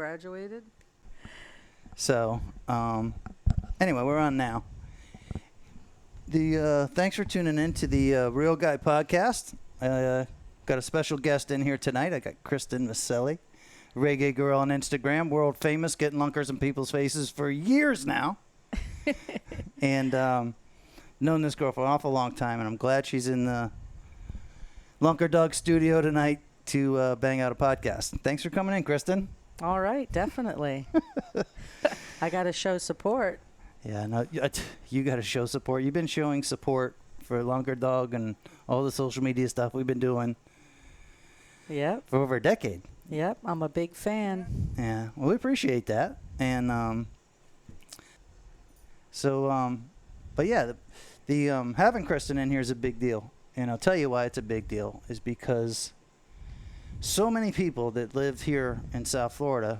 graduated. So, anyway, we're on now. Thanks for tuning in to the Real Guy podcast. Got a special guest in here tonight. I got Kristen Maselli, Reggaegerl on Instagram, world famous, getting lunkers in people's faces for years now. And known this girl for an awful long time, and I'm glad she's in the Lunker Dog studio tonight to bang out a podcast. Thanks for coming in, Kristen. All right, definitely. I got to show support. Yeah, no, you got to show support. You've been showing support for Lunker Dog and all the social media stuff we've been doing. Yep. For over a decade. Yep, I'm a big fan. Yeah, well, we appreciate that. And but yeah, the having Kristen in here is a big deal. And I'll tell you why it's a big deal is because so many people that live here in South Florida,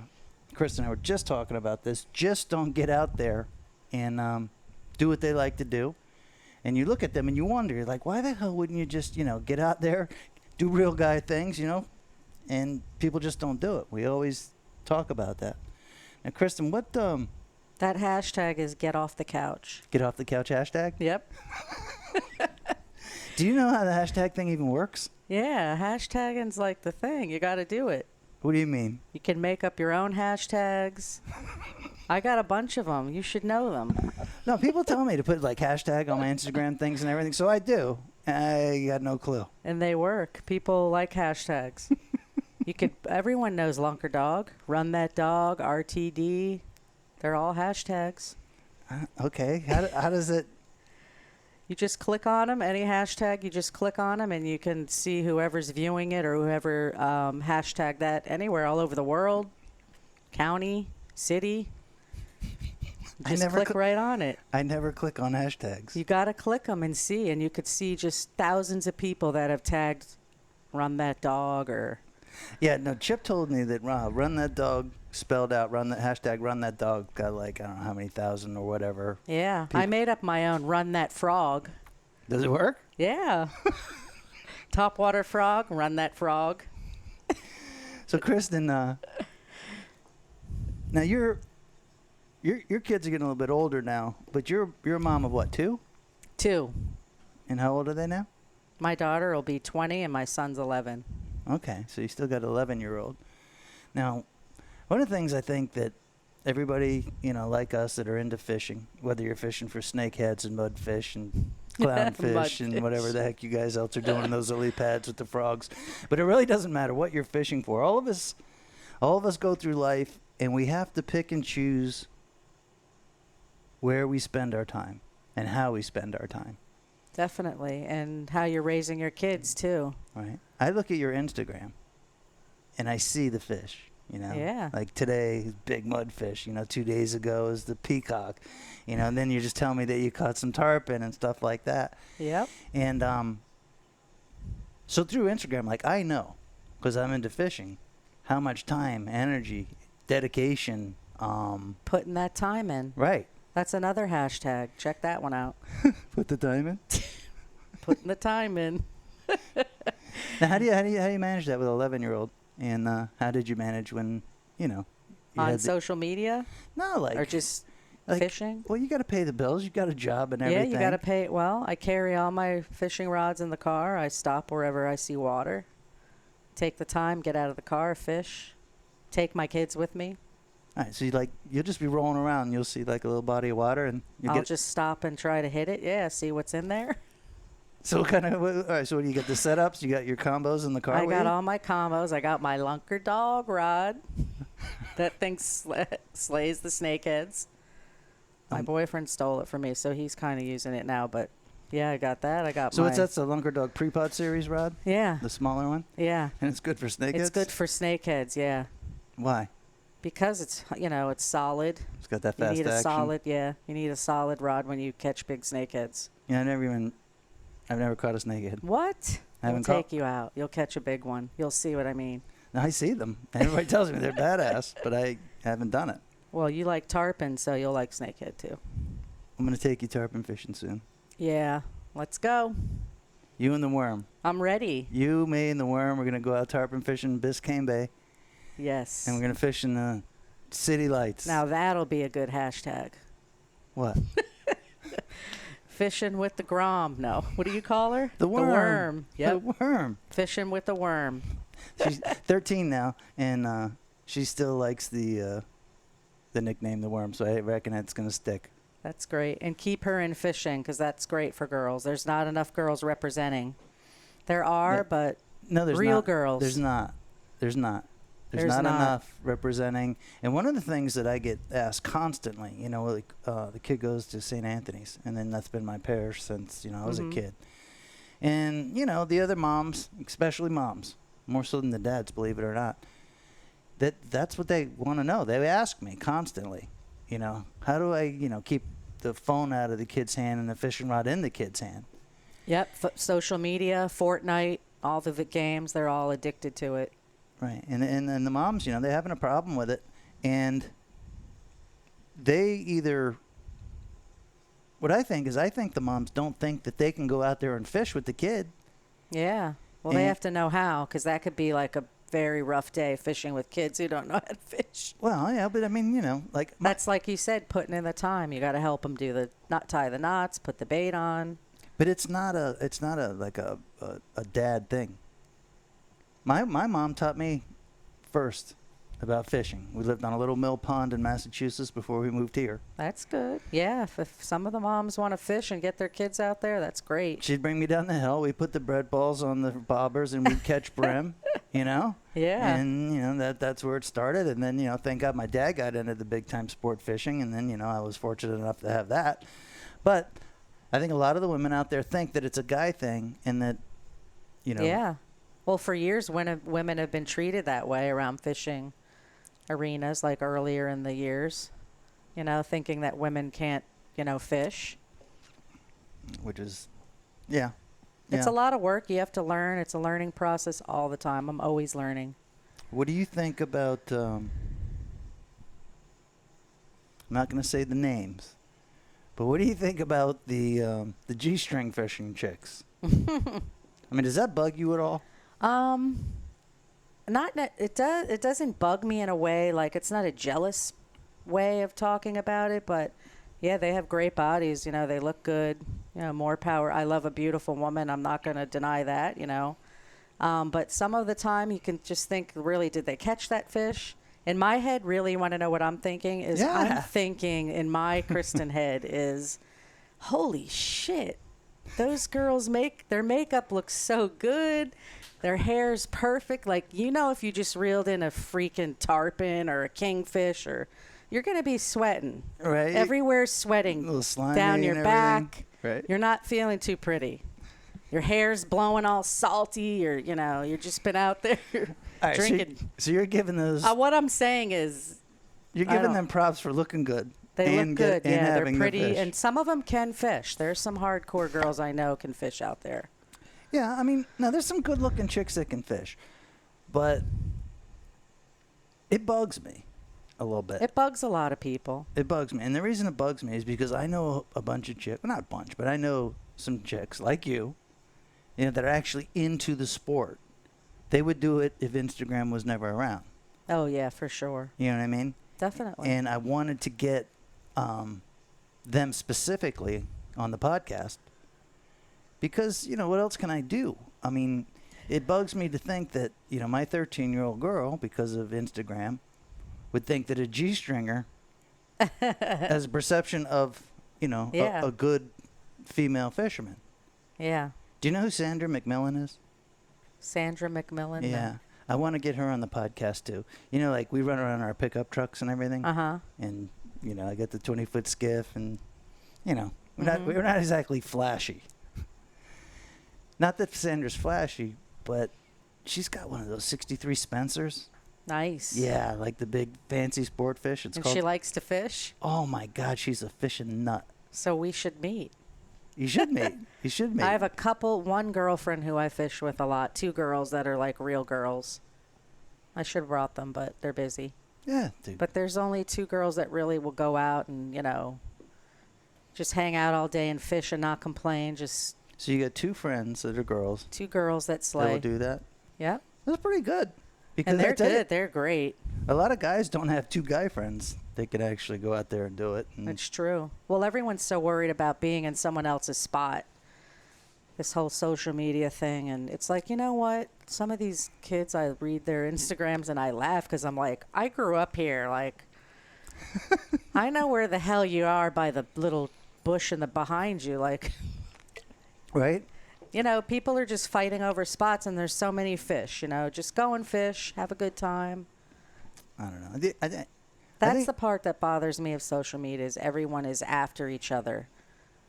Kristen and I were just talking about this, just don't get out there and do what they like to do. And you look at them and you wonder, you're like, why the hell wouldn't you just, get out there, do real guy things, And people just don't do it. We always talk about that. Now, Kristen, what That hashtag is get off the couch. Get off the couch hashtag? Yep. Do you know how the hashtag thing even works? Yeah, hashtagging's like the thing. You got to do it. What do you mean? You can make up your own hashtags. I got a bunch of them. You should know them. No, people tell me to put like hashtag on my Instagram things and everything, so I do. I got no clue. And they work. People like hashtags. Everyone knows Lunker Dog, Run That Dog, RTD. They're all hashtags. Okay. How does it? You just click on them, any hashtag, you just click on them, and you can see whoever's viewing it or whoever hashtag that anywhere all over the world, county, city. Just click right on it. I never click on hashtags. You got to click them and see, and you could see just thousands of people that have tagged Run That Dog or... Yeah, no, Chip told me that Run That Dog spelled out, hashtag Run That Dog got like, I don't know how many thousand or whatever. Yeah, I made up my own Run That Frog. Does it work? Yeah. Topwater frog, Run That Frog. So, Kristen, now your kids are getting a little bit older now, but you're a mom of what, 2? 2. And how old are they now? My daughter will be 20 and my son's 11. Okay, so you still got an 11-year-old. Now, one of the things I think that everybody, like us that are into fishing, whether you're fishing for snakeheads and mudfish and clownfish and whatever the heck you guys else are doing in those lily pads with the frogs, but it really doesn't matter what you're fishing for. All of us go through life, and we have to pick and choose where we spend our time and how we spend our time. Definitely, and how you're raising your kids, too. Right. I look at your Instagram, and I see the fish, Yeah. Like today, big mudfish, 2 days ago is the peacock, and then you just tell me that you caught some tarpon and stuff like that. Yep. And so through Instagram, like I know, because I'm into fishing, how much time, energy, dedication. Putting that time in. Right. That's another hashtag. Check that one out. Put the time in. Putting the time in. Now, how do you manage that with an 11-year-old? And how did you manage when you on social media? No, or just fishing. Well, you got to pay the bills. You got a job and everything. Yeah, you got to pay. Well, I carry all my fishing rods in the car. I stop wherever I see water. Take the time, get out of the car, fish. Take my kids with me. All right, so you'll just be rolling around and you'll see like a little body of water and I'll just stop and try to hit it. Yeah, see what's in there. So all right, so what do you get, the setups? You got your combos in the car? I got all my combos. I got my Lunker Dog rod. That thing slays the snakeheads. My boyfriend stole it from me, so he's kind of using it now, but yeah, I got that. So that's the Lunker Dog Pre-Pod series rod? Yeah. The smaller one? Yeah. And it's good for snakeheads? It's good for snakeheads, yeah. Why? Because it's, it's solid. It's got that fast action. You need a solid rod when you catch big snakeheads. Yeah, I've never caught a snakehead. What? I'll take you out. You'll catch a big one. You'll see what I mean. No, I see them. Everybody tells me they're badass, but I haven't done it. Well, you like tarpon, so you'll like snakehead too. I'm going to take you tarpon fishing soon. Yeah, let's go. You and the worm. I'm ready. You, me, and the worm. We're going to go out tarpon fishing in Biscayne Bay. Yes. And we're going to fish in the City lights. Now that'll be a good hashtag. What? Fishing with the Grom. No. What do you call her? The worm. The worm. Yep. The worm. Fishing with the worm. She's 13 now, and she still likes the nickname the worm. So I reckon it's gonna stick. That's great. And keep her in fishing, because that's great for girls. There's not enough girls representing. There are, but no, there's real not. girls. There's not. There's not. There's not enough representing. And one of the things that I get asked constantly, you know, like the kid goes to St. Anthony's, and then that's been my parish since, you know, I was a kid. And, you know, the other moms, especially moms, more so than the dads, believe it or not, that's what they want to know. They ask me constantly, you know, how do I, you know, keep the phone out of the kid's hand and the fishing rod in the kid's hand? Yep. Social media, Fortnite, all the games, they're all addicted to it. Right. And the moms, you know, they're having a problem with it. And they either, what I think the moms don't think that they can go out there and fish with the kid. Yeah. Well, they have to know how, because that could be like a very rough day fishing with kids who don't know how to fish. Well, yeah, but I mean, you know, like. That's like you said, putting in the time. You got to help them do tie the knots, put the bait on. But it's not a dad thing. My mom taught me first about fishing. We lived on a little mill pond in Massachusetts before we moved here. That's good. Yeah, if some of the moms want to fish and get their kids out there, that's great. She'd bring me down the hill. We put the bread balls on the bobbers and we'd catch brim, you know? Yeah. And, you know, that's where it started. And then, you know, thank God my dad got into the big time sport fishing. And then, you know, I was fortunate enough to have that. But I think a lot of the women out there think that it's a guy thing and that, you know. Yeah. Well, for years, women have been treated that way around fishing arenas, like earlier in the years, you know, thinking that women can't, you know, fish. Which is, yeah. It's a lot of work. You have to learn. It's a learning process all the time. I'm always learning. What do you think about, I'm not going to say the names, but what do you think about the G-string fishing chicks? I mean, does that bug you at all? It doesn't bug me in a way, like it's not a jealous way of talking about it, but yeah, they have great bodies, you know, they look good, you know, more power. I love a beautiful woman. I'm not going to deny that, you know. But some of the time you can just think, really, did they catch that fish? In my head, really, you want to know what I'm thinking? I'm thinking in my Kristen head is, holy shit, those girls their makeup looks so good. Their hair's perfect. Like, you know, if you just reeled in a freaking tarpon or a kingfish, you're going to be sweating. Right. Everywhere sweating. A little slimy down your and back. Right. You're not feeling too pretty. Your hair's blowing all salty. You're just been out there right, drinking. So you're giving those. What I'm saying is. You're giving them props for looking good. They look good. Yeah, they're pretty. The and some of them can fish. There's some hardcore girls I know can fish out there. Yeah, I mean, now there's some good-looking chicks that can fish, but it bugs me a little bit. It bugs a lot of people. It bugs me, and the reason it bugs me is because I know a bunch of chicks, well, not a bunch, but I know some chicks like you know, that are actually into the sport. They would do it if Instagram was never around. Oh, yeah, for sure. You know what I mean? Definitely. And I wanted to get them specifically on the podcast because, you know, what else can I do? I mean, it bugs me to think that, you know, my 13-year-old girl, because of Instagram, would think that a G-stringer has a perception of, you know, a good female fisherman. Yeah. Do you know who Sandra McMillan is? Sandra McMillan? Yeah. I want to get her on the podcast, too. You know, like, we run around our pickup trucks and everything. Uh-huh. And, you know, I got the 20-foot skiff and, you know, we're not exactly flashy. Not that Sandra's flashy, but she's got one of those 63 Spencers. Nice. Yeah, like the big fancy sport fish. And she likes to fish? Oh, my God, she's a fishing nut. So we should meet. You should meet. You should meet. I have one girlfriend who I fish with a lot. 2 girls that are like real girls. I should have brought them, but they're busy. Yeah, dude. But there's only 2 girls that really will go out and, you know, just hang out all day and fish and not complain. So you got 2 friends that are girls. 2 girls that slay. That will do that? Yep. That's pretty good. And they're good. They're great. A lot of guys don't have two guy friends. They could actually go out there and do it. And It's true. Well, everyone's so worried about being in someone else's spot. This whole social media thing. And it's like, you know what? Some of these kids, I read their Instagrams and I laugh because I'm like, I grew up here. Like, I know where the hell you are by the little bush in the behind you. Like, right? you know, people are just fighting over spots and there's so many fish, you know, just go and fish, have a good time. I don't know. That's the part that bothers me of social media is everyone is after each other.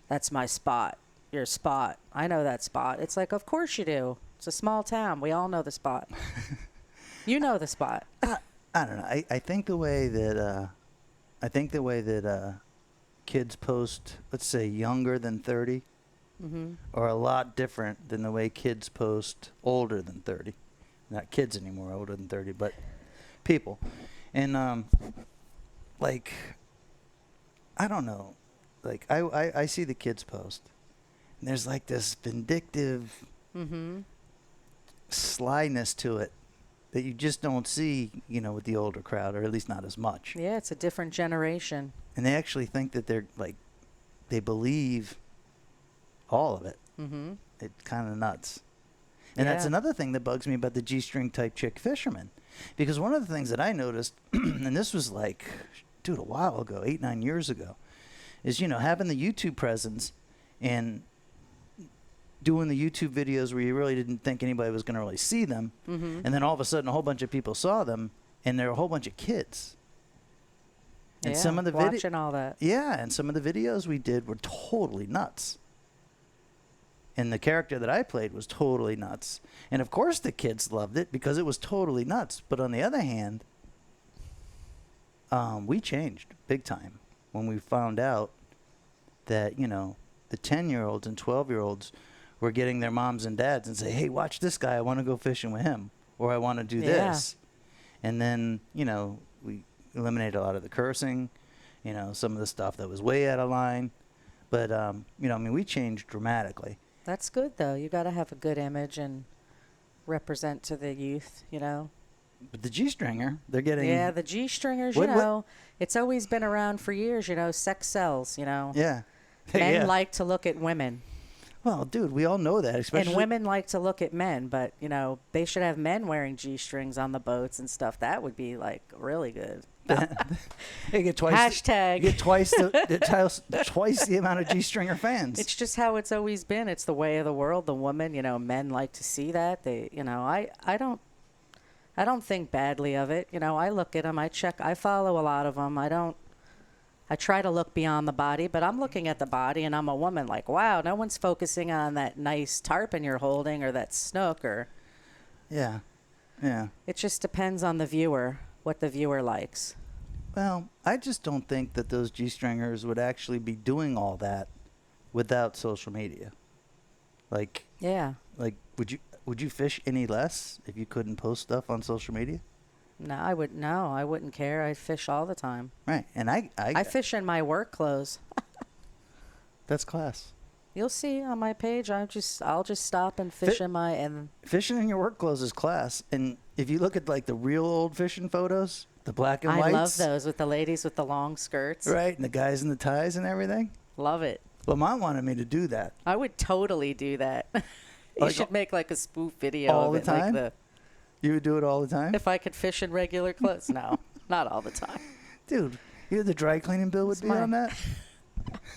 That's my spot. Your spot. I know that spot. It's like, of course you do. It's a small town. We all know the spot. You know the spot. I don't know. I think the way that kids post, let's say younger than 30, are a lot different than the way kids post older than 30. Not kids anymore, older than 30, but people. And like, I don't know. Like I see the kids post, and there's like this vindictive slyness to it that you just don't see, you know, with the older crowd, or at least not as much. Yeah, it's a different generation. And they actually think that they're like, they believe all of it. It's kind of nuts. And that's Yeah. another thing that bugs me about the G-string type chick fisherman. Because one of the things that I noticed, and this was like, dude, a while ago, 8-9 years ago, is, you know, having the YouTube presence and doing the YouTube videos where you really didn't think anybody was going to really see them. And then all of a sudden a whole bunch of people saw them, and there were a whole bunch of kids. And yeah, some of the watching all that. Yeah, and some of the videos we did were totally nuts. And the character that I played was totally nuts. And of course the kids loved it because it was totally nuts. But on the other hand, we changed big time when we found out that, you know, the 10-year-olds and 12-year-olds were getting their moms and dads and say, hey, watch this guy. I want to go fishing with him. Or I want to do this. And then, you know, we eliminated a lot of the cursing, you know, some of the stuff that was way out of line. But, you know, I mean, we changed dramatically. That's good, though. You got to have a good image and represent to the youth, you know. But the G-stringer, they're getting... Yeah, the G-stringers, you know, it's always been around for years, you know, sex sells, you know. Yeah. Men like to look at women. Well, dude, we all know that, especially... And women like to look at men, but, you know, they should have men wearing G-strings on the boats and stuff. That would be, like, really good. You get twice Hashtag. You get twice the amount of G-stringer fans. It's just how it's always been. It's the way of the world. The woman, you know, men like to see that. They, you know, I don't think badly of it. You know, I look at them. I follow a lot of them. I try to look beyond the body, but I'm looking at the body, and I'm a woman. Like, wow, no one's focusing on that nice tarpon you're holding or that snook or. Yeah. It just depends on the viewer, what the viewer likes. Well, I just don't think that those G-stringers would actually be doing all that without social media. Like, Yeah. like, would you fish any less if you couldn't post stuff on social media? No, I wouldn't care. I fish all the time. Right, and I fish in my work clothes. That's class. You'll see on my page. I'll just stop and fish in my and. Fishing in your work clothes is class, and if you look at like the real old fishing photos, the black and whites. I love those with the ladies with the long skirts. Right, and the guys in the ties and everything. Love it. Well, Mom wanted me to do that. I would totally do that. You Like, should make like a spoof video all of the it. time? Like You would do it all the time? if I could fish in regular clothes. No, not all the time. Dude, you know the dry cleaning bill would It's be my- on that?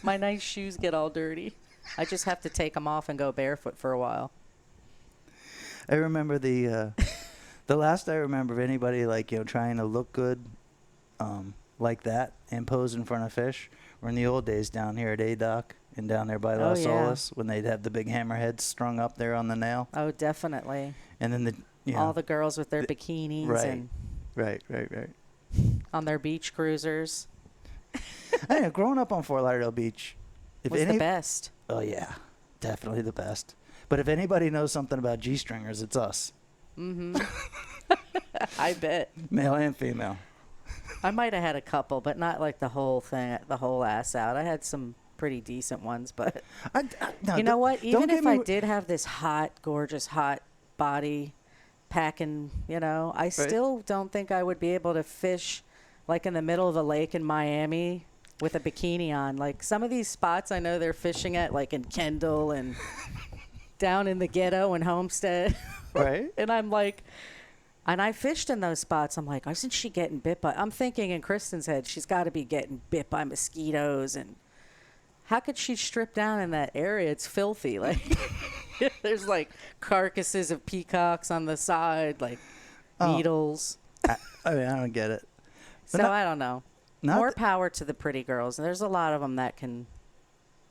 My nice shoes get all dirty. I just have to take them off and go barefoot for a while. I remember the last I remember of anybody like, you know, trying to look good like that and pose in front of fish were in the old days down here at A-Dock and down there by Las yeah. Olas when they'd have the big hammerheads strung up there on the nail. Oh, definitely. And then All the girls with their bikinis right. and Right. on their beach cruisers. I know, growing up on Fort Lauderdale Beach, Was the best. Oh yeah, definitely the best. But if anybody knows something about G-stringers, it's us. Mm-hmm. I bet. Male and female. I might have had a couple, but not like the whole thing, the whole ass out. I had some pretty decent ones, but No, you know what? don't Even get if me I did have this hot, gorgeous, hot body packing, I still don't think I would be able to fish like in the middle of a lake in Miami with a bikini on. Like some of these spots I know they're fishing at, like in Kendall and down in the ghetto and Homestead. Right. And I'm like, and I fished in those spots. I'm like, isn't she getting bit by, I'm thinking in Kristen's head, she's got to be getting bit by mosquitoes. And how could she strip down in that area? It's filthy. Like there's like carcasses of peacocks on the side, like needles. I mean, I don't get it. But so I don't know. More power to the pretty girls. There's a lot of them that can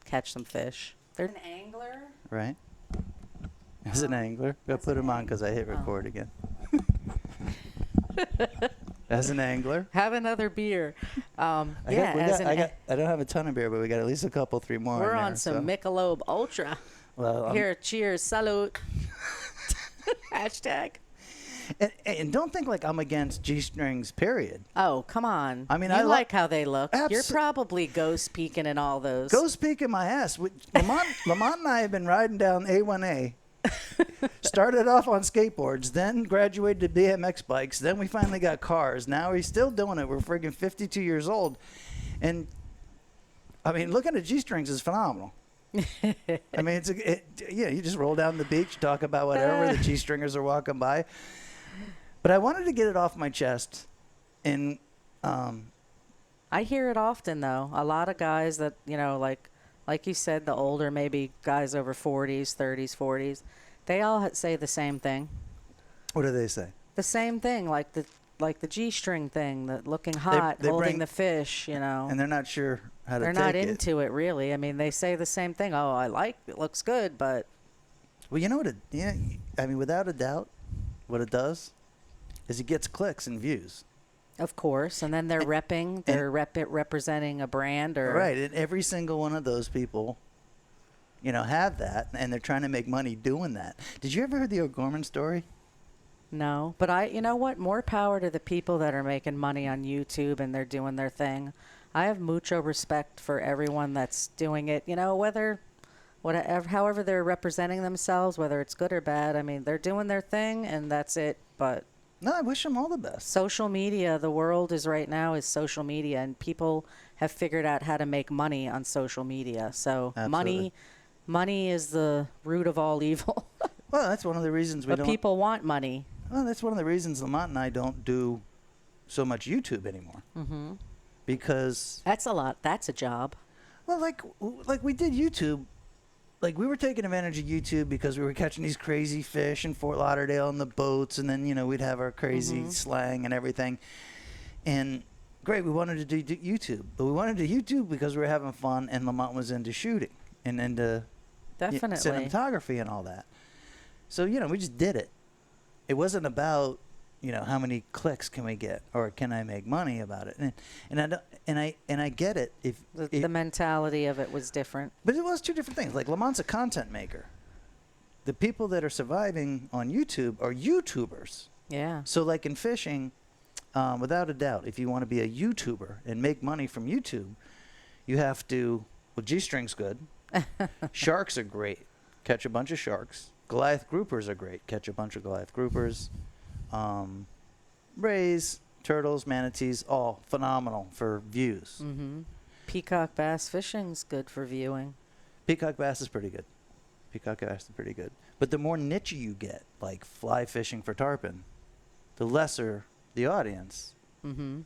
catch some fish. They're an angler. Right. As an angler. Go put him on because I hit record again. As an angler. Have another beer. I don't have a ton of beer, but we got at least a couple, 3 more. We're on some Michelob Ultra. Well, here, cheers, salute. Hashtag. And don't think like I'm against G-strings, period. Oh, come on. I mean, you I like how they look. You're Abs- probably ghost peeking in all those. Ghost peeking my ass. Lamont and I have been riding down A1A. Started off on skateboards, then graduated to BMX bikes. Then we finally got cars. Now he's still doing it. We're friggin' 52 years old. And, I mean, looking at G-strings is phenomenal. I mean, you just roll down the beach, talk about whatever. The G-stringers are walking by. But I wanted to get it off my chest. And I hear it often, though. A lot of guys that, like you said, the older, maybe guys over 40s, 30s, 40s, they all say the same thing. What do they say? The same thing, like the G-string thing, the looking hot, holding the fish, And they're not sure how to take it. They're not into it, really. I mean, they say the same thing. Oh, I like it. Looks good, but... Well, you know what I mean, without a doubt, what it does is it gets clicks and views. Of course. And then they're representing a brand or... Right. And every single one of those people, have that. And they're trying to make money doing that. Did you ever hear the O'Gorman story? No. But you know what? More power to the people that are making money on YouTube and they're doing their thing. I have mucho respect for everyone that's doing it. However they're representing themselves, whether it's good or bad. I mean, they're doing their thing and that's it. But... No, I wish them all the best. Social media, the world is right now is social media, and people have figured out how to make money on social media. So money is the root of all evil. Well, that's one of the reasons but people want money. Well, that's one of the reasons Lamont and I don't do so much YouTube anymore. Mm-hmm. Because that's a lot. That's a job. Well, like we did YouTube. Like, we were taking advantage of YouTube because we were catching these crazy fish in Fort Lauderdale in the boats, and then, we'd have our crazy slang and everything. And, great, we wanted to do YouTube. But we wanted to do YouTube because we were having fun, and Lamont was into shooting and into cinematography and all that. So, we just did it. It wasn't about, how many clicks can we get or can I make money about it? And I get it. If the mentality of it was different. But it was 2 different things. Like, Lamont's a content maker. The people that are surviving on YouTube are YouTubers. Yeah. So, like in fishing, without a doubt, if you want to be a YouTuber and make money from YouTube, you have to, G-string's good. Sharks are great. Catch a bunch of sharks. Goliath groupers are great. Catch a bunch of Goliath groupers. Rays, turtles, manatees, all phenomenal for views. Mm-hmm. Peacock bass fishing's good for viewing. Peacock bass is pretty good. But the more niche you get, like fly fishing for tarpon, the lesser the audience. Mm-hmm.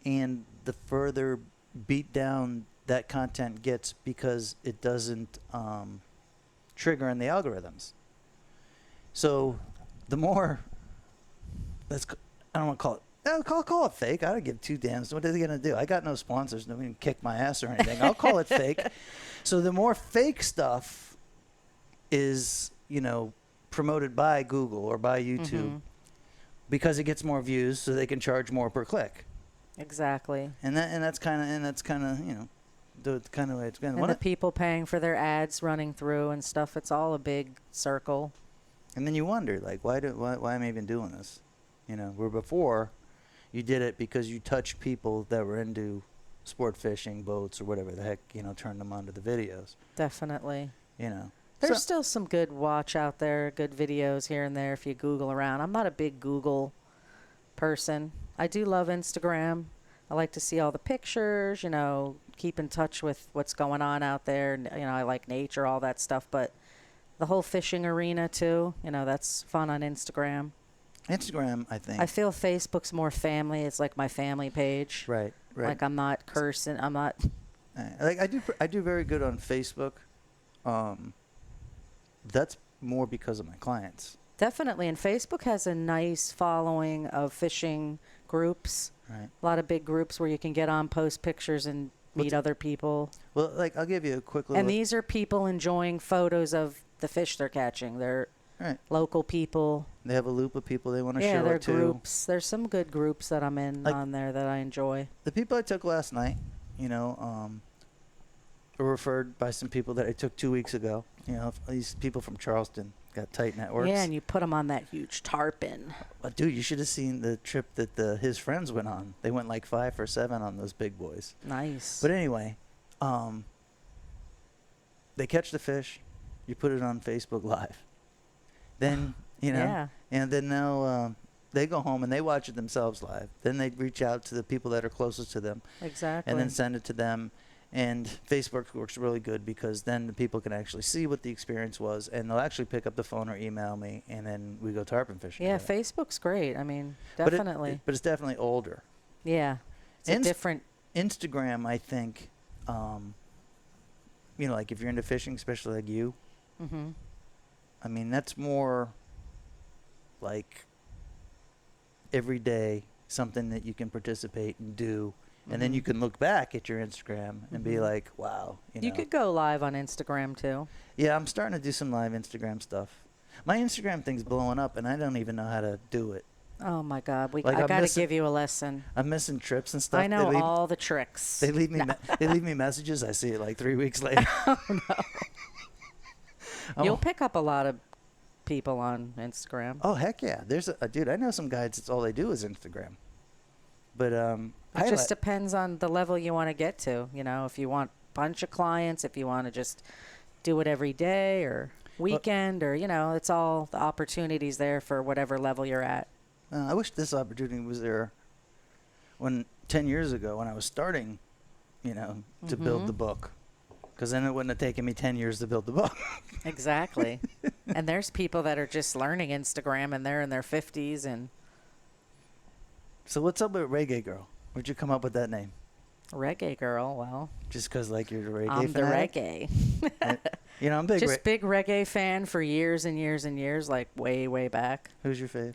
And the further beat down that content gets because it doesn't trigger in the algorithms. So the more... I don't want to call it. Call it fake. I don't give 2 damns. What are they gonna do? I got no sponsors. Nobody can kick my ass or anything. I'll call it fake. So the more fake stuff is, promoted by Google or by YouTube, because it gets more views, so they can charge more per click. Exactly. And that's kind of the kind of way it's going. And the people paying for their ads running through and stuff. It's all a big circle. And then you wonder, like, why am I even doing this? Where before you did it because you touched people that were into sport fishing, boats, or whatever the heck, turned them onto the videos. Definitely. There's still some good watch out there, good videos here and there if you Google around. I'm not a big Google person. I do love Instagram. I like to see all the pictures, you know, keep in touch with what's going on out there. You know, I like nature, all that stuff. But the whole fishing arena, too, you know, that's fun on Instagram. Instagram, I think. I feel Facebook's more family. It's like my family page. Right. Like I'm not cursing. I'm not. Like I do very good on Facebook. That's more because of my clients. Definitely. And Facebook has a nice following of fishing groups. Right. A lot of big groups where you can get on, post pictures, and meet other people. Well, like I'll give you a quick little. And these are people enjoying photos of the fish they're catching. They're local people. They have a loop of people they want to show Yeah, they're it to. groups. There's some good groups that I'm in on there that I enjoy. The people I took last night, you know, were referred by some people that I took 2 weeks ago. You know, these people from Charleston got tight networks. Yeah, and you put them on that huge tarpon. Well, dude, you should have seen the trip that his friends went on. They went like 5 or 7 on those big boys. Nice. But anyway, they catch the fish. You put it on Facebook Live. Then, you know, Yeah. and then now they go home and they watch it themselves live. Then they reach out to the people that are closest to them. Exactly. And then send it to them. And Facebook works really good because then the people can actually see what the experience was, and they'll actually pick up the phone or email me, and then we go tarpon fishing. Yeah, together. Facebook's great. I mean, definitely. But it's definitely older. Yeah. It's a different. Instagram, I think, you know, like if you're into fishing, especially like you, Mm-hmm. I mean, that's more like every day something that you can participate and do. And then you can look back at your Instagram and be like, wow. You could go live on Instagram, too. Yeah, I'm starting to do some live Instagram stuff. My Instagram thing's blowing up, and I don't even know how to do it. Oh, my God. Like, I got to give you a lesson. I'm missing trips and stuff. I know all the tricks. They leave me they leave me messages. I see it like 3 weeks later. Oh, no. You'll pick up a lot of people on Instagram. Oh, heck yeah. There's a dude, I know some guys that's all they do is Instagram. But it just depends on the level you want to get to. You know, if you want a bunch of clients, if you want to just do it every day or weekend, or, you know, it's all the opportunities there for whatever level you're at. I wish this opportunity was there 10 years ago when I was starting, you know, to build the book. Because then it wouldn't have taken me 10 years to build the book. Exactly. And there's people that are just learning Instagram, and they're in their 50s. And So what's up with Reggaegerl? Where'd you come up with that name? Reggaegerl, well, Just because, like, you're the reggae I'm the fanatic? reggae. You know, I'm big. Just big reggae fan for years and years and years, like way, way back. Who's your fave?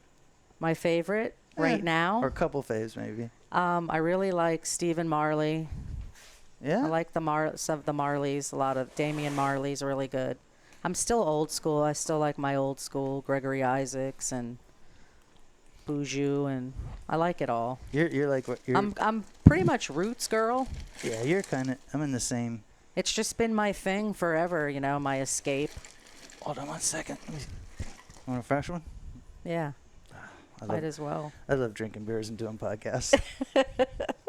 My favorite right now? Or a couple faves, maybe. I really like Stephen Marley. Yeah? I like some of the Marleys. A lot of Damian Marley's really good. I'm still old school. I still like my old school Gregory Isaacs and Boujou, and I like it all. You're like what? I'm pretty much roots girl. Yeah, you're kind of. I'm in the same. It's just been my thing forever, you know, my escape. Hold on 1 second. Want a fresh one? Yeah. Might as well. I love drinking beers and doing podcasts.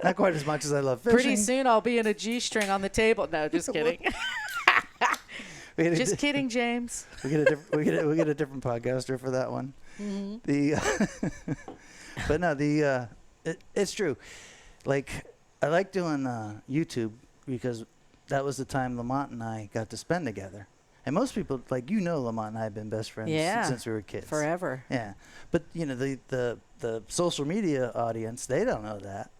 Not quite as much as I love fishing. Pretty soon I'll be in a G-string on the table. No, just kidding. Just kidding, James. We get a different podcaster for that one. Mm-hmm. But no, it's true. Like, I like doing YouTube because that was the time Lamont and I got to spend together. And most people, like, you know, Lamont and I have been best friends since we were kids. Forever. Yeah. But, you know, the social media audience, they don't know that.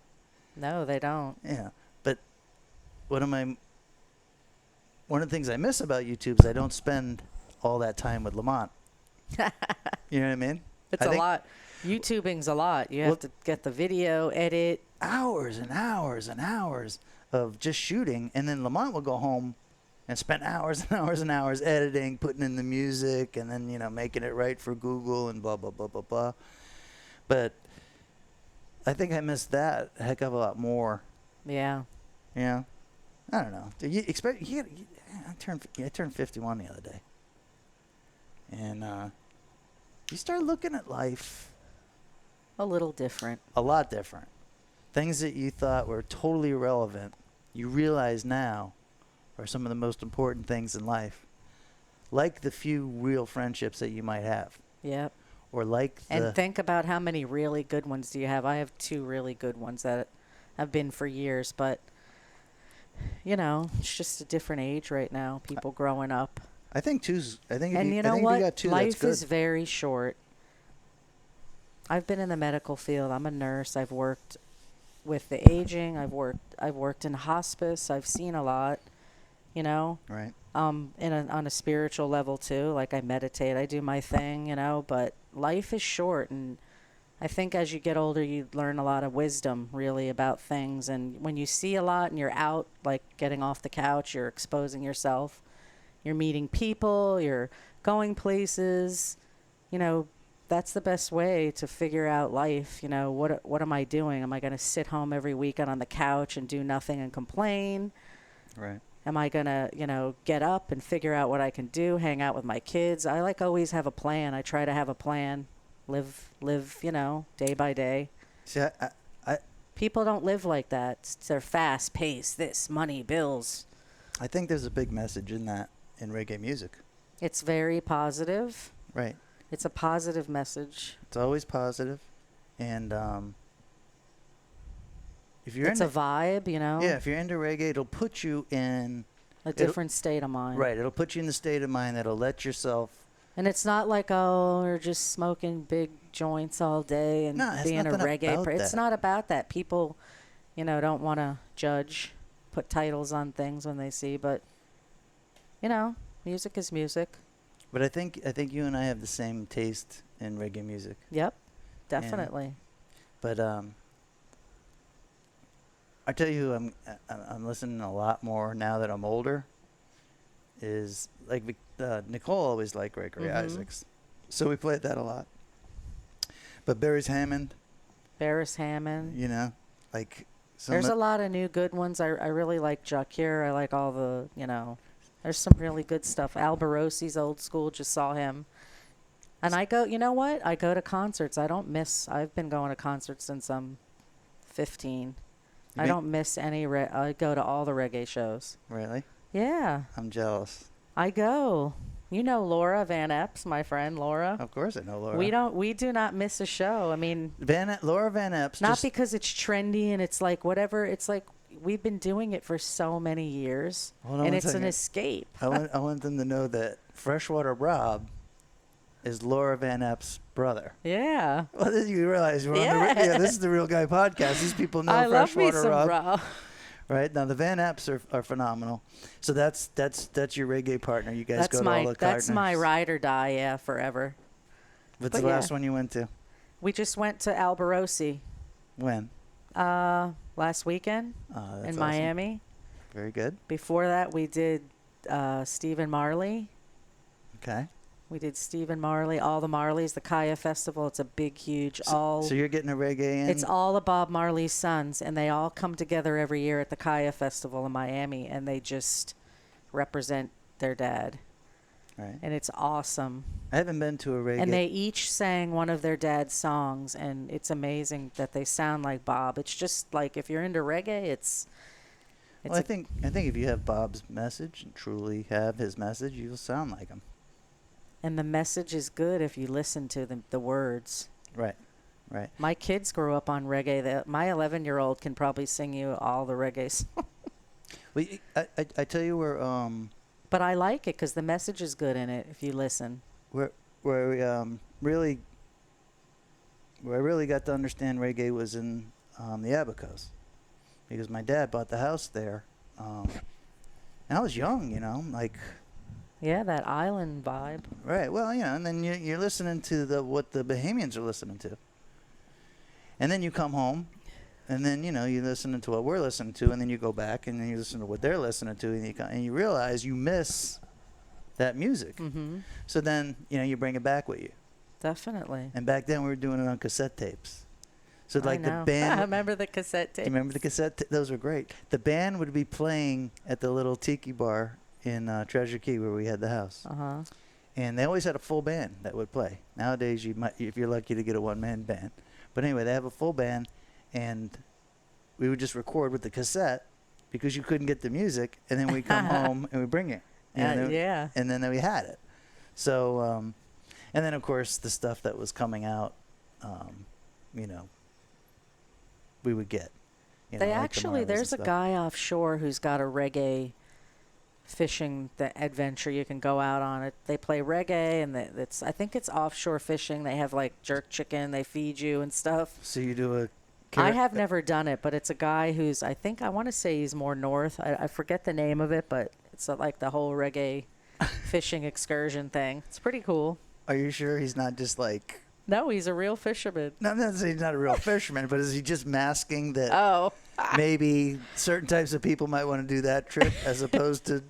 No, they don't. Yeah. But one of the things I miss about YouTube is I don't spend all that time with Lamont. You know what I mean? It's a lot. YouTubing's a lot. You have to get the video, edit. Hours and hours and hours of just shooting. And then Lamont will go home and spend hours and hours and hours editing, putting in the music, and then, you know, making it right for Google and blah, blah, blah, blah, blah. But I think I missed that a heck of a lot more. Yeah. Yeah. I don't know. Do you expect I turned 51 the other day. And you start looking at life A little different. a lot different. Things that you thought were totally irrelevant, you realize now are some of the most important things in life. like the few real friendships that you might have, Yep. or like the. And think about how many really good ones do you have. I have 2 really good ones that have been for years, but it's just a different age right now. People growing up. I think two's. I think if And you, you I know think if you what? got two, Life that's good. is very short. I've been in the medical field. I'm a nurse. I've worked with the aging. I've worked in hospice. I've seen a lot, Right. on a spiritual level too. Like I meditate, I do my thing, but life is short, and I think as you get older you learn a lot of wisdom really about things, and when you see a lot and you're out, like getting off the couch, you're exposing yourself, you're meeting people, you're going places, that's the best way to figure out life. What am I doing? Am I going to sit home every weekend on the couch and do nothing and complain? Right. Am I going to, get up and figure out what I can do, hang out with my kids? I always have a plan. I try to have a plan, live, day by day. See, I People don't live like that. They're fast paced, this, money, bills. I think there's a big message in that in reggae music. It's very positive. Right. It's a positive message. It's always positive, and if you're It's into, a vibe, yeah, if you're into reggae, it'll put you in a different state of mind. right. It'll put you in the state of mind that'll let yourself. And it's not like, oh, we're just smoking big joints all day and No, it's being a nothing reggae. about It's that. not about that. People, don't want to judge, put titles on things when they see, but, music is music. But I think you and I have the same taste in reggae music. Yep, definitely. But I tell you, I'm listening a lot more now that I'm older. Is like Nicole always liked Gregory Isaacs, so we played that a lot. But Barry's Hammond, Barris Hammond. like There's a lot of new good ones. I really like Jakir. I like all the, there's some really good stuff. Albarosi's old school, just saw him. And I go, you know what? I go to concerts. I've been going to concerts since I'm 15. I don't miss any. I go to all the reggae shows. Really? Yeah, I'm jealous. I go. Laura Van Epps, my friend Laura. Of course, I know Laura. We do not miss a show. I mean, Laura Van Epps. not because it's trendy and it's like whatever. It's like we've been doing it for so many years, Hold on and one it's an second. escape. I want them to know that Freshwater Rob is Laura Van Epps' brother. Yeah. Well, then you realize we're on this is the Real Guy podcast. These people know I love me Freshwater some Rob. Rob. Right now, the Van Epps are phenomenal. So that's your reggae partner. You guys go to all the That's my partners. ride or die. Yeah, forever. What's but the last yeah. one you went to? We just went to Albarosi When? last weekend That's in awesome. Miami. Very good. Before that, we did Stephen Marley. Okay. We did Stephen Marley, all the Marleys, the Kaya Festival. It's a big, huge, So you're getting a reggae in? It's all of Bob Marley's sons, and they all come together every year at the Kaya Festival in Miami, and they just represent their dad. Right. And it's awesome. I haven't been to a reggae. And they each sang one of their dad's songs, and it's amazing that they sound like Bob. It's just like if you're into reggae, it's well, I think if you have Bob's message and truly have his message, you'll sound like him. and the message is good if you listen to the words. Right. Right. My kids grew up on reggae. My 11-year-old can probably sing you all the reggae songs. Well, I tell you where But I like it because the message is good in it if you listen. where we really where I really got to understand reggae was in the Abacos, because my dad bought the house there, and I was young, like. Yeah, that island vibe. Right. Well, and then you're listening to what the Bahamians are listening to, and then you come home, and then you're listening to what we're listening to, and then you go back and then you listen to what they're listening to, and you realize you miss that music. Mm-hmm. So then you bring it back with you. Definitely. And back then we were doing it on cassette tapes. So I like the know. band. I remember the cassette Do tape. you remember the cassette? Those were great. The band would be playing at the little tiki bar in Treasure Key where we had the house. Uh-huh. And they always had a full band that would play. Nowadays, you might, if you're lucky to get a one-man band. But anyway, they have a full band, and we would just record with the cassette because you couldn't get the music, and then we come home and we bring it. Yeah. And then we had it. So, and then of course the stuff that was coming out, you know, we would get. You know, They like the actually, Marleys and there's a stuff. guy offshore who's got a reggae fishing adventure you can go out on. It they play reggae, and it's I think it's offshore fishing. They have like jerk chicken, they feed you and stuff. So you do a. I have never done it, but it's a guy who's, I think, I want to say he's more north. I forget the name of it, but it's like the whole reggae fishing excursion thing. It's pretty cool. Are you sure he's not just like? No, he's a real fisherman. No, I'm not saying he's not a real fisherman, but is he just masking that Oh. maybe certain types of people might want to do that trip as opposed to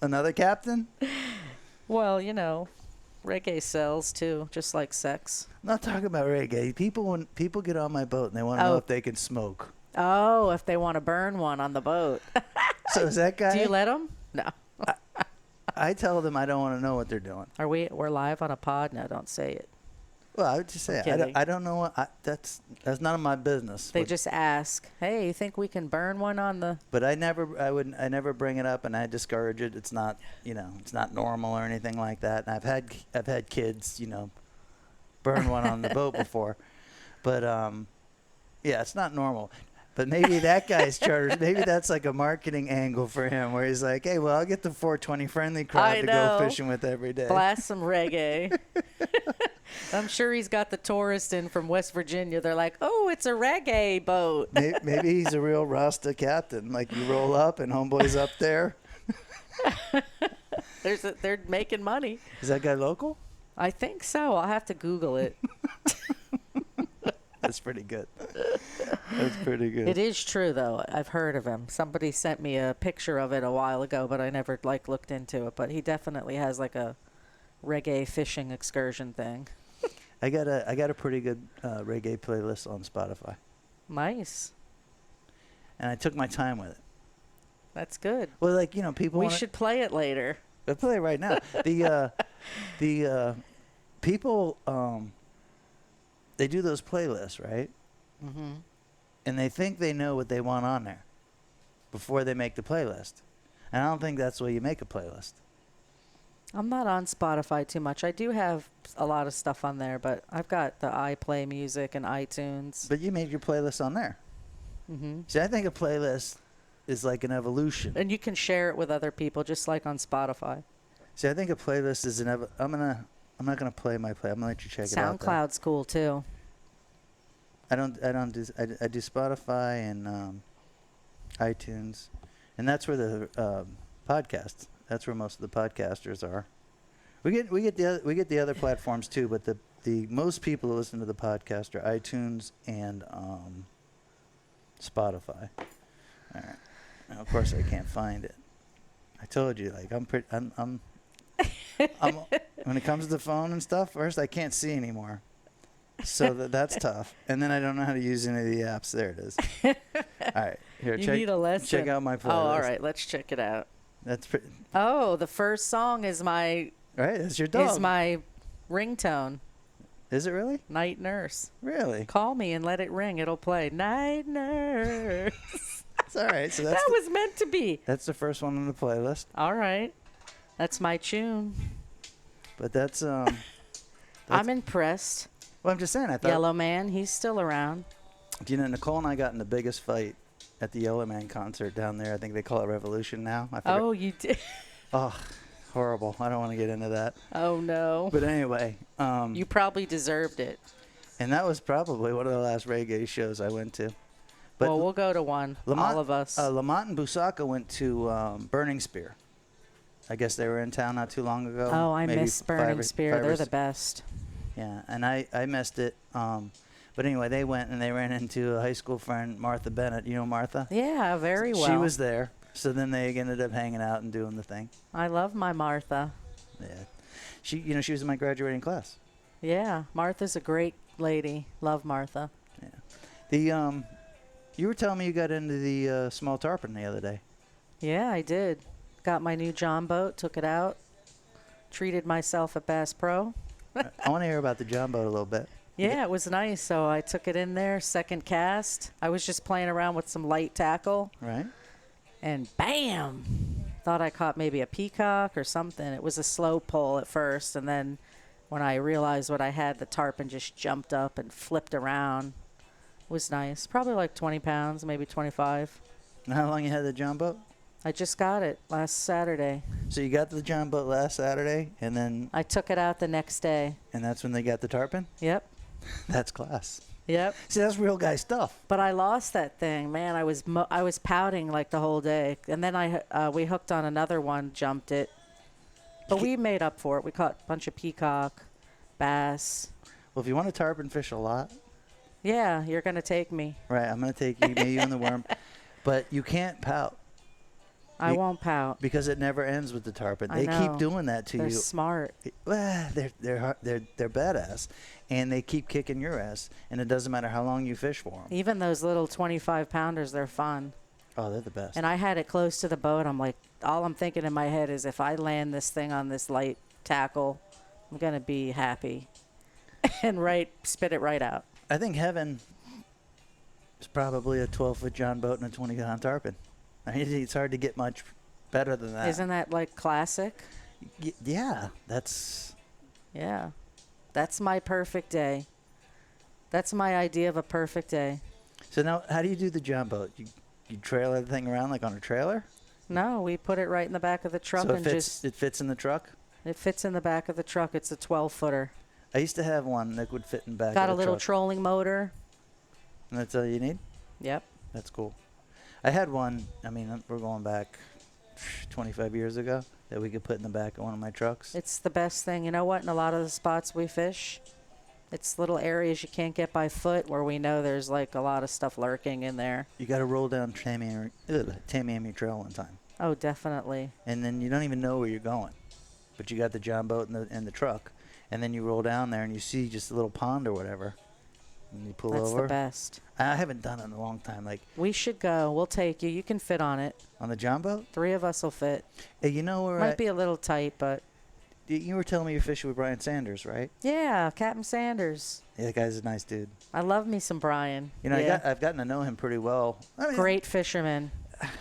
another captain? Well, you know, reggae sells too, just like sex. I'm not talking about reggae. When people get on my boat and they want to know if they can smoke. Oh, if they want to burn one on the boat. So is that guy? Do you let them? No. I tell them I don't want to know what they're doing. We're live on a pod? No, don't say it. Well, I would just say I don't know what that's none of my business. They just ask, "Hey, you think we can burn one on the?" But I never bring it up, and I discourage it. It's not, it's not normal or anything like that. And I've had kids, burn one on the boat before, but yeah, it's not normal. But maybe that guy's charter. Maybe that's like a marketing angle for him, where he's like, "Hey, well, I'll get the 420 friendly crowd to go fishing with every day. Blast some reggae." I'm sure he's got the tourists in from West Virginia. They're like, "Oh, it's a reggae boat." Maybe he's a real Rasta captain. Like you roll up and homeboy's up there. They're making money. Is that guy local? I think so. I'll have to Google it. That's pretty good. That's pretty good. It is true, though. I've heard of him. Somebody sent me a picture of it a while ago, but I never looked into it. But he definitely has like a reggae fishing excursion thing. I got a pretty good reggae playlist on Spotify. Nice. And I took my time with it. That's good. Well, like people. We should play it later. I'll play it right now. The people they do those playlists, right? Mm-hmm. And they think they know what they want on there before they make the playlist. And I don't think that's the way you make a playlist. I'm not on Spotify too much. I do have a lot of stuff on there, but I've got the iPlay Music and iTunes. But you made your playlist on there. Mm-hmm. See, I think a playlist is like an evolution. And you can share it with other people, just like on Spotify. See, I think a playlist is I'm not gonna play my play. I'm gonna let you check it out. SoundCloud's cool too. I do Spotify and iTunes, and that's where the podcasts. That's where most of the podcasters are. We get the other platforms too, but the most people who listen to the podcast are iTunes and Spotify. All right. Now, of course, I can't find it. I told you, like I'm when it comes to the phone and stuff. First, I can't see anymore, so that's tough. And then I don't know how to use any of the apps. There it is. All right, here. Need a lesson. Check out my playlist. Oh, all right. Let's check it out. That's pretty. Oh, the first song is my Right, that's your dog. is my ringtone. Is it really? Night Nurse. Really? Call me and let it ring. It'll play. Night Nurse. It's all right. So That was meant to be. that's the first one on the playlist. All right. That's my tune. But that's I'm impressed. well, I'm just saying. I thought. Yellow Man, he's still around. Do you know Nicole and I got in the biggest fight at the Yellow Man concert down there? I think they call it Revolution now. I forget. Oh, you did. Oh, horrible. I don't want to get into that. Oh, no. But anyway, You probably deserved it. and that was probably one of the last reggae shows I went to. But Well, we'll go to one. All of us. Lamont and Busaka went to Burning Spear. I guess they were in town not too long ago. Oh, I maybe miss Burning Spear. They're the six. best. Yeah, and I missed it. But anyway, they went and they ran into a high school friend, Martha Bennett. You know Martha? Yeah, very well. She was there. So then they ended up hanging out and doing the thing. I love my Martha. Yeah. She was in my graduating class. Yeah, Martha's a great lady. Love Martha. Yeah. The you were telling me you got into the small tarpon the other day. Yeah, I did. Got my new John boat, took it out, treated myself at Bass Pro. I want to hear about the John boat a little bit. Yeah, it was nice. So I took it in there, second cast. I was just playing around with some light tackle, Right? and bam! thought I caught maybe a peacock or something. It was a slow pull at first, and then when I realized what I had, the tarpon just jumped up and flipped around. It was nice. Probably like 20 pounds, maybe 25. And how long you had the John boat? I just got it last Saturday. So you got the John boat last Saturday, and then I took it out the next day. and that's when they got the tarpon. Yep. That's class. Yep. See, that's real guy stuff. But I lost that thing, man. I was pouting like the whole day, and then we hooked on another one, jumped it, but we made up for it. We caught a bunch of peacock, bass. Well, if you want to tarpon fish a lot, Yeah, you're gonna take me. right? I'm gonna take you, me, you, and the worm, but you can't pout I won't pout. because it never ends with the tarpon. I They keep know. doing that to They're you. smart. Well, they're badass, and they keep kicking your ass, and it doesn't matter how long you fish for them. Even those little 25-pounders, they're fun. Oh, they're the best. And I had it close to the boat. I'm like, all I'm thinking in my head is if I land this thing on this light tackle, I'm gonna be happy, and spit it right out. I think heaven is probably a 12-foot John boat and a 20-pound tarpon. I mean, it's hard to get much better than that. Isn't that like classic? Yeah, that's Yeah. That's my perfect day. That's my idea of a perfect day. so. Now, how do you do the John boat? You trailer the thing around like on a trailer? No, we put it right in the back of the truck So and it fits in the truck. it fits in the back of the truck. It's a 12-footer. I used to have one that would fit in the back. Got of a the little truck. trolling motor. And that's all you need. Yep. That's cool. I had one. I mean, we're going back 25 years ago that we could put in the back of one of my trucks. It's the best thing. You know what? In a lot of the spots we fish, it's little areas you can't get by foot where we know there's like a lot of stuff lurking in there. You got to roll down Tamiami Trail one time, Oh, definitely. and then you don't even know where you're going, but you got the John boat in the truck, and then you roll down there and you see just a little pond or whatever, and you pull That's over. the best. I haven't done it in a long time, like We should go. We'll take you. You can fit on it. on the John boat. 3 of us will fit. Hey, you know where Might be a little tight, but you were telling me you're fishing with Brian Sanders, right? yeah, Captain Sanders. Yeah, that guy's a nice dude. I love me some Brian. You know, Yeah. I've gotten to know him pretty well. I mean, Great fisherman.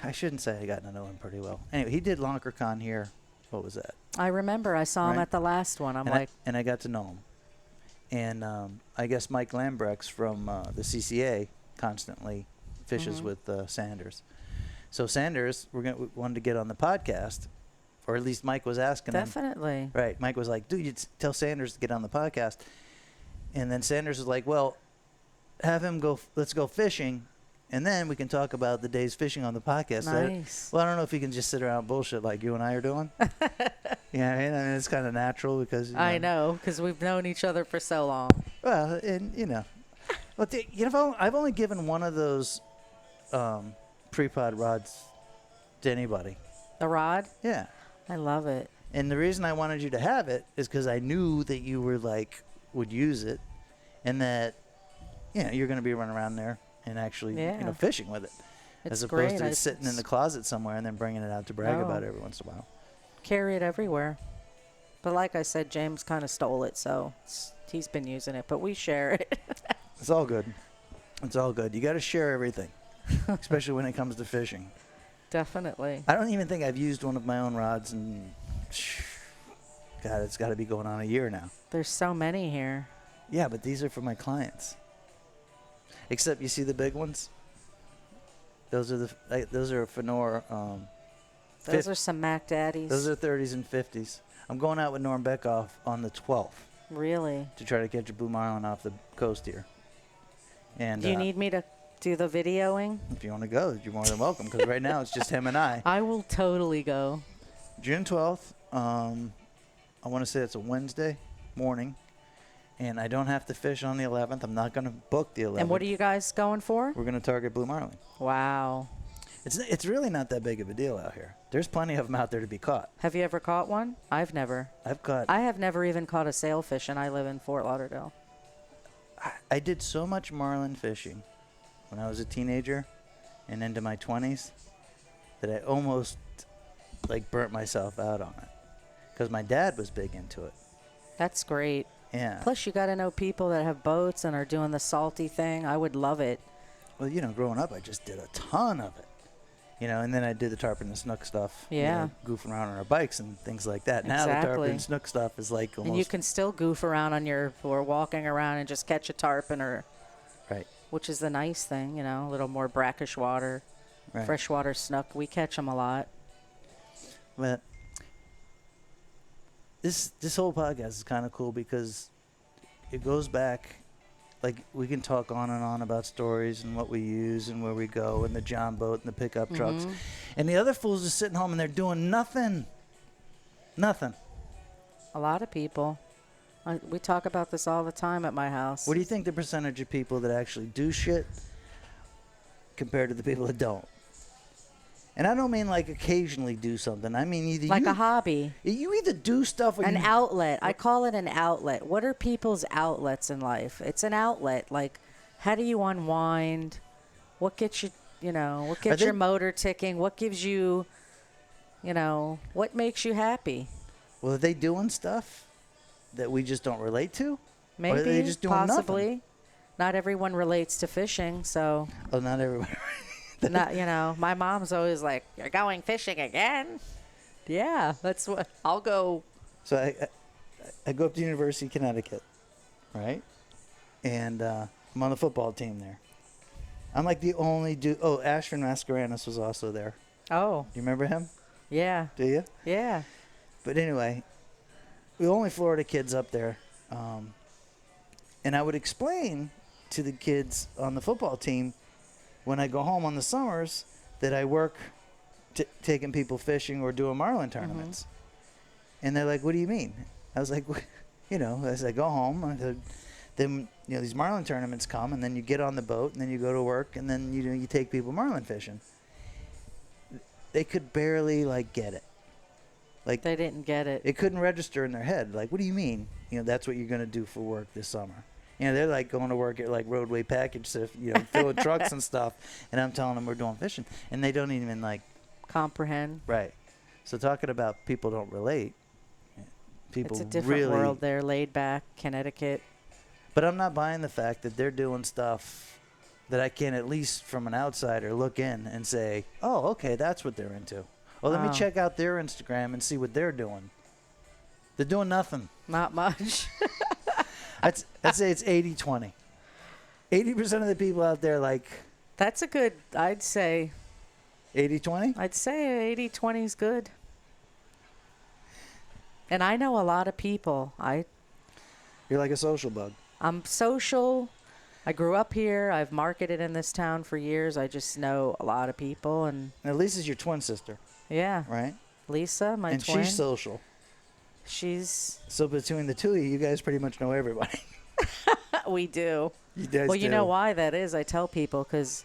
I shouldn't say I gotten to know him pretty well. Anyway, he did LonkerCon here. What was that? I remember I saw him Right. at the last one. I'm and like, I got to know him. And I guess Mike Lambrex from the CCA constantly fishes Mhm. with Sanders. So Sanders, we wanted to get on the podcast, or at least Mike was asking him. definitely. Right. Mike was like, dude, tell Sanders to get on the podcast. And then Sanders was like, well, have him go, let's go fishing, and then we can talk about the day's fishing on the podcast. Nice. Well, I don't know if he can just sit around and bullshit like you and I are doing. Yeah, I mean, it's kind of natural because I know, because we've known each other for so long. Well, and well, I've only given one of those pre-pod rods to anybody. The rod? Yeah, I love it. and the reason I wanted you to have it is because I knew that you were would use it, and that you're going to be running around there and actually Yeah. fishing with it, It's as opposed great. to it sitting in the closet somewhere and then bringing it out to brag about it every once in a while. Carry it everywhere. But like I said, James kind of stole it, so he's been using it. But we share it. It's all good. It's all good. You got to share everything, especially when it comes to fishing. Definitely. I don't even think I've used one of my own rods, and God, it's got to be going on a year now. There's so many here. Yeah, but these are for my clients. Except you see the big ones. Those are Fenor. Those are some Mac Daddies. Those are 30s and 50s. I'm going out with Norm Beckoff on the 12th Really? to try to catch a blue marlin off the coast here. And Do you need me to do the videoing? if you want to go, you're more than welcome. Because right now it's just him and I. I will totally go. June 12th. I want to say it's a Wednesday morning, and I don't have to fish on the 11th. I'm not going to book the 11th. And what are you guys going for? We're going to target blue marlin. Wow. It's really not that big of a deal out here. There's plenty of them out there to be caught. Have you ever caught one? I've never. I have never even caught a sailfish, and I live in Fort Lauderdale. I did so much marlin fishing when I was a teenager and into my 20s that I almost burnt myself out on it because my dad was big into it. That's great. Yeah. Plus, you got to know people that have boats and are doing the salty thing. I would love it. Well, growing up, I just did a ton of it. and then I did the tarpon and snook stuff. Yeah. Goofing around on our bikes and things like that. Now the tarpon Exactly. and snook stuff is like almost. And you can still goof around or walking around and just catch a tarpon Right. which is the nice thing, a little more brackish water, Right. freshwater snook. We catch them a lot. But this whole podcast is kind of cool because it goes back. Like, we can talk on and on about stories and what we use and where we go and the John boat and the pickup trucks. And the other fools are sitting home and they're doing nothing. Nothing. A lot of people. We talk about this all the time at my house. What do you think the percentage of people that actually do shit compared to the people that don't? And I don't mean like occasionally do something. I mean either like a hobby. You either do stuff or an outlet. I call it an outlet. What are people's outlets in life? It's an outlet. Like, how do you unwind? What gets you, what gets your motor ticking? What gives you, what makes you happy? Well, are they doing stuff that we just don't relate to? Maybe, or are they just doing possibly. nothing? Not everyone relates to fishing, so. Oh, not everyone. Not, my mom's always like, "You're going fishing again?" Yeah, that's what I'll go. So I go up to University of Connecticut, right? And I'm on the football team there. I'm like the only dude. Oh, Ashton Mascarenas was also there. Oh. You remember him? Yeah. Do you? Yeah. But anyway, the only Florida kids up there. And I would explain to the kids on the football team when I go home on the summers that I work taking people fishing or doing marlin tournaments. And they're like, "What do you mean?" I was like, as I go home, then these marlin tournaments come, and then you get on the boat, and then you go to work, and then you take people marlin fishing. They could barely get it. Like, they didn't get it. It couldn't register in their head. Like, what do you mean? That's what you're going to do for work this summer. They're like going to work at like Roadway Package, filling trucks and stuff. And I'm telling them we're doing fishing, and they don't even comprehend. Right. So talking about people don't relate. People it's a different really, world. They're laid back, Connecticut. But I'm not buying the fact that they're doing stuff that I can at least from an outsider look in and say, "Oh, okay, that's what they're into." Well, let me check out their Instagram and see what they're doing. They're doing nothing. Not much. I'd say it's 80-20. 80% of the people out there That's a good, I'd say. 80-20? I'd say 80-20 is good. And I know a lot of people. You're like a social bug. I'm social. I grew up here. I've marketed in this town for years. I just know a lot of people. And Lisa's your twin sister. Yeah. Right? Lisa, my and twin. And she's social. So between the two of you guys pretty much know everybody. We do. You guys well, do. You know why that is? I tell people because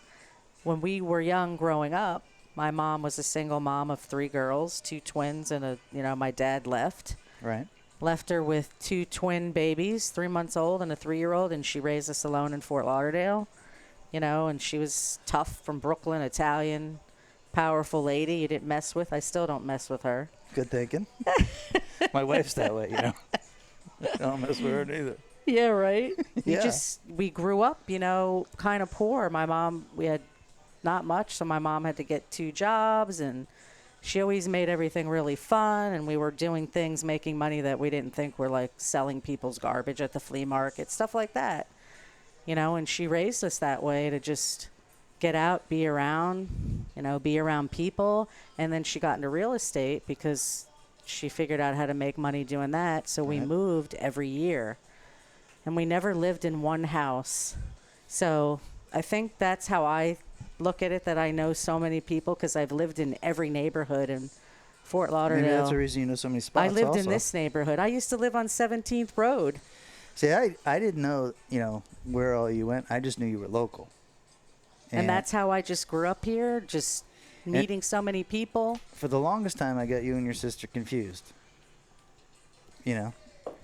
when we were young growing up, my mom was a single mom of 3 girls, 2 twins, and my dad left. Right. Left her with 2 twin babies, 3 months old and a 3-year-old, and she raised us alone in Fort Lauderdale. And she was tough, from Brooklyn, Italian, powerful lady you didn't mess with. I still don't mess with her. Good thinking. My wife's that way, I don't mess with her neither. Yeah, right? Yeah. We grew up, kind of poor. My mom, we had not much, so my mom had to get 2 jobs, and she always made everything really fun, and we were doing things, making money that we didn't think were like selling people's garbage at the flea market, stuff like that. And she raised us that way to just get out, be around, be around people. And then she got into real estate because she figured out how to make money doing that. So we moved every year. And we never lived in one house. So I think that's how I look at it, that I know so many people because I've lived in every neighborhood in Fort Lauderdale. Maybe that's the reason you know so many spots. I lived also. in this neighborhood. I used to live on 17th Road. See, I didn't know, where all you went. I just knew you were local. And that's how I just grew up here, just meeting so many people. For the longest time, I got you and your sister confused.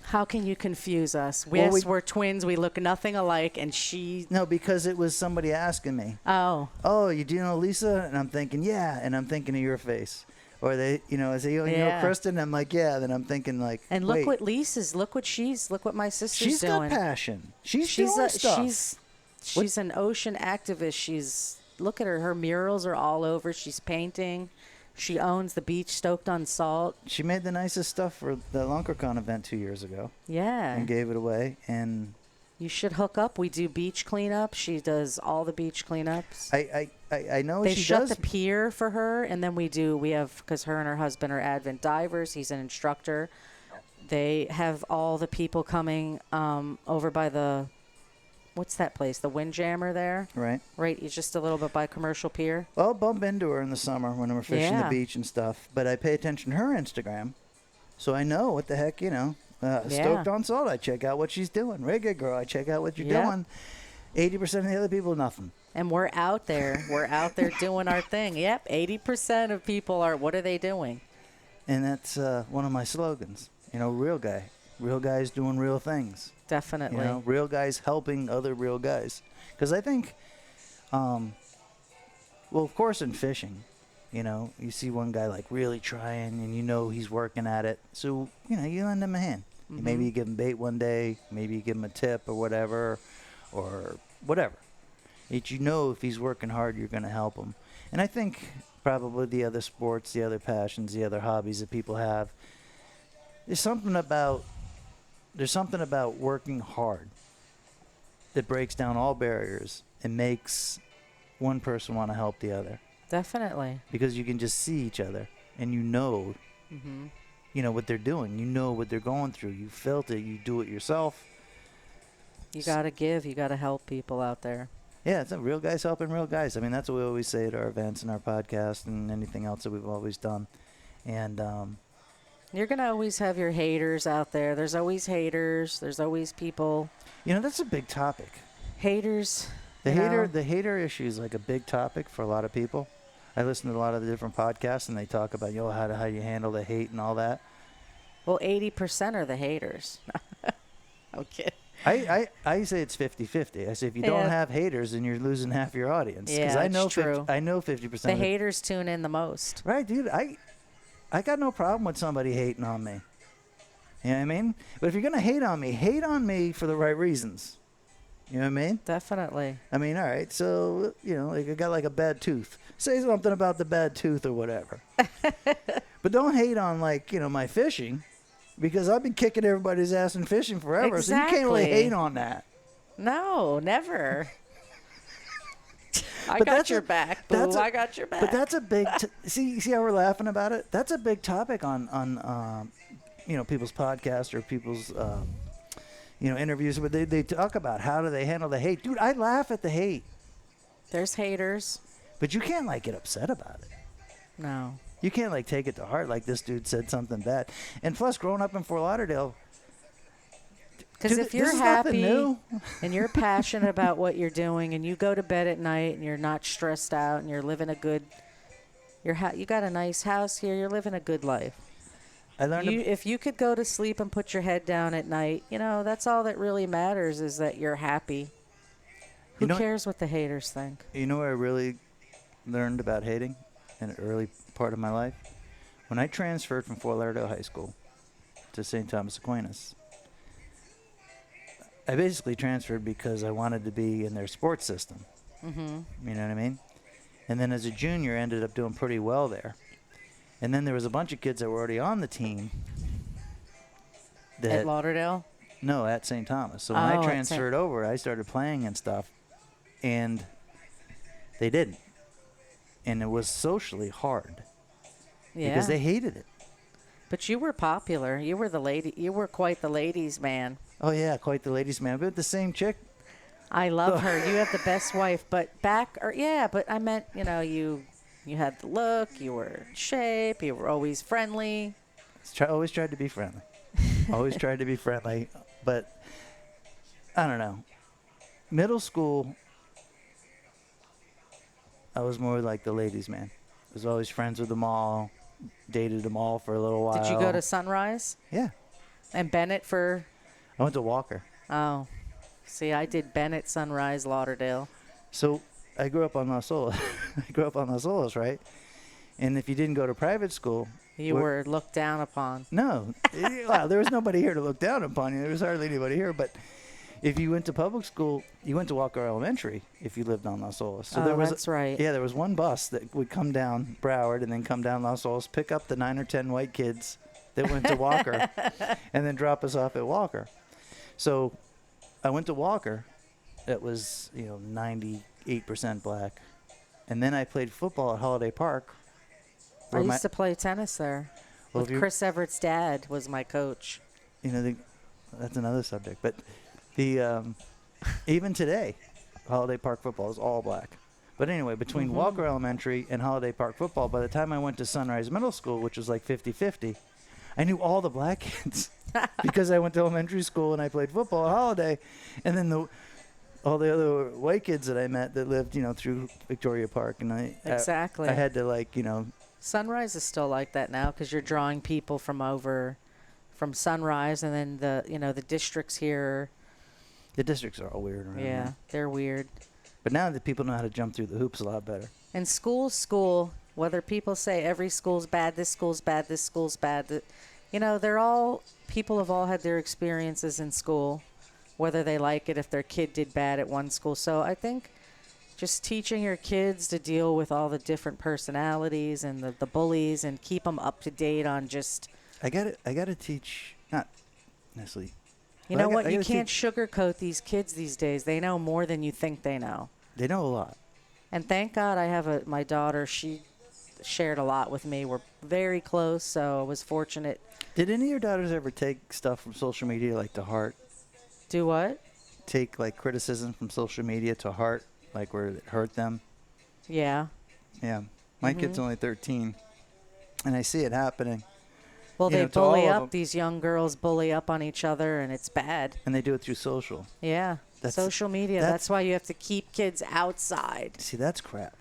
How can you confuse us? Well, We're twins. We look nothing alike, and she... No, because it was somebody asking me. Oh, you do know Lisa? And I'm thinking, yeah. And I'm thinking of your face. Or they, I say, you know Yeah. Kristen? I'm like, yeah. Then I'm thinking and wait, look what Lisa's, look what my sister's she's doing. got passion. She's doing stuff. She's an ocean activist. She's look at her. Her murals are all over. She's painting. She owns the beach Stoked on Salt. She made the nicest stuff for the LunkerCon event 2 years ago Yeah. and gave it away. And You should hook up. We do beach cleanup. She does all the beach cleanups. I know They she shut does. the pier for her, and then we have, because her and her husband are advent divers. He's an instructor. They have all the people coming over by the, what's that place? The Windjammer there? Right. Right, it's just a little bit by Commercial Pier. Well, I'll bump into her in the summer when we're fishing Yeah. the beach and stuff. But I pay attention to her Instagram, so I know what the heck, Stoked on Salt, I check out what she's doing. Reggaegerl, I check out what you're Yep. doing. 80% of the other people, nothing. And we're out there. We're out there doing our thing. Yep, 80% of people are, what are they doing? And that's one of my slogans. Real guy. Real guys doing real things. Definitely. Real guys helping other real guys. Because I think, well, of course in fishing, you see one guy like really trying and he's working at it. So, you lend him a hand. Mm-hmm. Maybe you give him bait one day. Maybe you give him a tip or whatever. Or whatever. If he's working hard, you're going to help him. And I think probably the other sports, the other passions, the other hobbies that people have, there's something about working hard that breaks down all barriers and makes one person want to help the other. Definitely. Because you can just see each other and Mm-hmm. What they're doing. You know what they're going through. You felt it. You do it yourself. You got to give. You got to help people out there. Yeah, it's a real guys helping real guys. I mean, that's what we always say at our events and our podcast and anything else that we've always done. And You're going to always have your haters out there. There's always haters. There's always people. that's a big topic. Haters. The hater issue is like a big topic for a lot of people. I listen to a lot of the different podcasts and they talk about, how you handle the hate and all that. Well, 80% are the haters. Okay. I say it's 50-50. I say if you don't Yeah. have haters, then you're losing half your audience. Yeah, I know it's true. I know 50%. The haters tune in the most. Right, dude. I got no problem with somebody hating on me. You know what I mean? But if you're gonna hate on me for the right reasons. You know what I mean? Definitely. I mean, all right. So like I got like a bad tooth. Say something about the bad tooth or whatever. But don't hate on my fishing. Because I've been kicking everybody's ass in fishing forever, so you can't really hate on that. No, never. I But got that's your a- back, boo. I got your back. But that's a big. See how we're laughing about it? That's a big topic on people's podcasts or people's interviews. But they talk about how do they handle the hate. Dude, I laugh at the hate, There's haters. but you can't get upset about it. No. You can't take it to heart like this dude said something bad. And plus, growing up in Fort Lauderdale, Because if this you're is nothing happy new. and you're passionate about what you're doing and you go to bed at night and you're not stressed out and you're living a good, you got a nice house here, you're living a good life. I learned. If you could go to sleep and put your head down at night, that's all that really matters is that you're happy. Who cares what the haters think? You know where I really learned about hating in an early part of my life? When I transferred from Fort Lauderdale High School to St. Thomas Aquinas. I basically transferred because I wanted to be in their sports system. Mm-hmm. You know what I mean? And then as a junior, I ended up doing pretty well there. And then there was a bunch of kids that were already on the team. At Lauderdale? No, at St. Thomas. So when I transferred over, I started playing and stuff. And they didn't. And it was socially hard. Yeah. Because they hated it. But you were popular. You were You were quite the ladies' man. Oh, yeah, quite the ladies' man. But the same chick. I love her. You have the best wife. But but I meant, you had the look. You were in shape. You were always friendly. Always tried to be friendly. Always tried to be friendly. But, I don't know. Middle school, I was more like the ladies' man. I was always friends with them all. Dated them all for a little while. Did you go to Sunrise? Yeah. And Bennett for? I went to Walker. Oh. See, I did Bennett, Sunrise, Lauderdale. So I grew up on Los Olas. Right? And if you didn't go to private school, You were looked down upon. no. Well, there was nobody here to look down upon you. There was hardly anybody here. But if you went to public school, you went to Walker Elementary if you lived on Las Olas. So there was that's right. Yeah, there was one bus that would come down Broward and then come down Las Olas, pick up the 9 or 10 white kids that went to Walker, and then drop us off at Walker. So I went to Walker. That was 98% black, and then I played football at Holiday Park. I used to play tennis there. Well, with Chris Everett's dad was my coach. That's another subject, but even today, Holiday Park football is all black. But anyway, between Walker Elementary and Holiday Park football, by the time I went to Sunrise Middle School, which was like 50-50, I knew all the black kids because I went to elementary school and I played football at Holiday, and then all the other white kids that I met that lived, through Victoria Park, and I had to Sunrise is still like that now because you're drawing people from Sunrise, and then the districts here. The districts are all weird around Yeah, here. they're weird. But now that people know how to jump through the hoops a lot better. And school, whether people say every school's bad, this school's bad, this school's bad, people have all had their experiences in school, whether they like it, if their kid did bad at one school. So I think just teaching your kids to deal with all the different personalities and the bullies and keep them up to date on just... I got to teach, not necessarily... You know what? You can't sugarcoat these kids these days. They know more than you think they know. They know a lot. And thank God I have my daughter. She shared a lot with me. We're very close, so I was fortunate. Did any of your daughters ever take stuff from social media to heart? Do what? Take criticism from social media to heart, where it hurt them? Yeah. Yeah. My kid's only 13, and I see it happening. Well, they bully up. These young girls bully up on each other, and it's bad. And they do it through social. Yeah. Social media. That's why you have to keep kids outside. See, that's crap.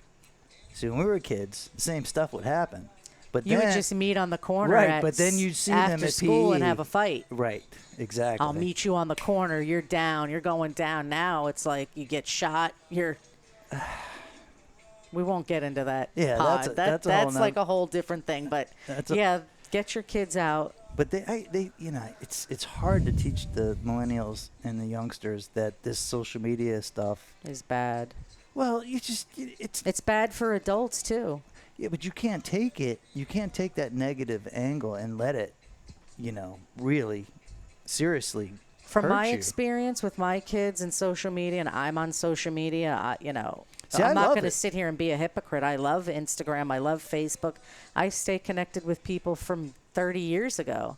See, when we were kids, the same stuff would happen. But you would just meet on the corner but then you'd see them after at school PE. and have a fight. Right, exactly. I'll meet you on the corner. You're down. You're going down. Now it's like you get shot. We won't get into that. Yeah, that's like a whole different thing. But get your kids out. But it's hard to teach the millennials and the youngsters that this social media stuff is bad. Well, it's bad for adults too. Yeah, but you can't take it. You can't take that negative angle and let it, really seriously From hurt my you. experience with my kids and social media, and I'm on social media, See, I'm I not love going to it. sit here and be a hypocrite. I love Instagram. I love Facebook. I stay connected with people from 30 years ago.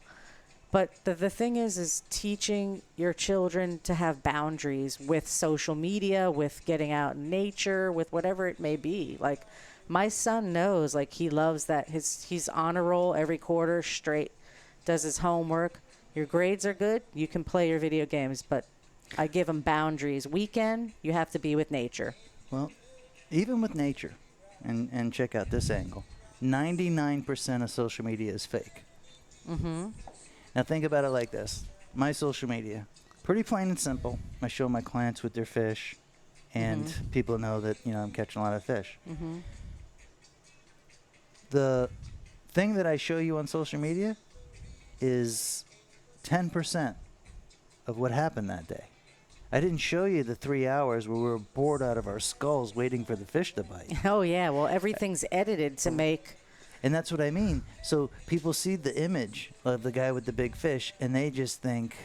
But the thing is teaching your children to have boundaries with social media, with getting out in nature, with whatever it may be. Like, my son knows, he loves that he's on a roll every quarter straight, does his homework. Your grades are good, you can play your video games, but I give him boundaries. Weekend, you have to be with nature. Well, even with nature, and check out this angle, 99% of social media is fake. Mm-hmm. Now think about it like this. My social media, pretty plain and simple. I show my clients with their fish, and people know that, I'm catching a lot of fish. Mm-hmm. The thing that I show you on social media is 10% of what happened that day. I didn't show you the 3 hours where we were bored out of our skulls waiting for the fish to bite. Oh, yeah. Well, everything's edited to make... And that's what I mean. So people see the image of the guy with the big fish, and they just think,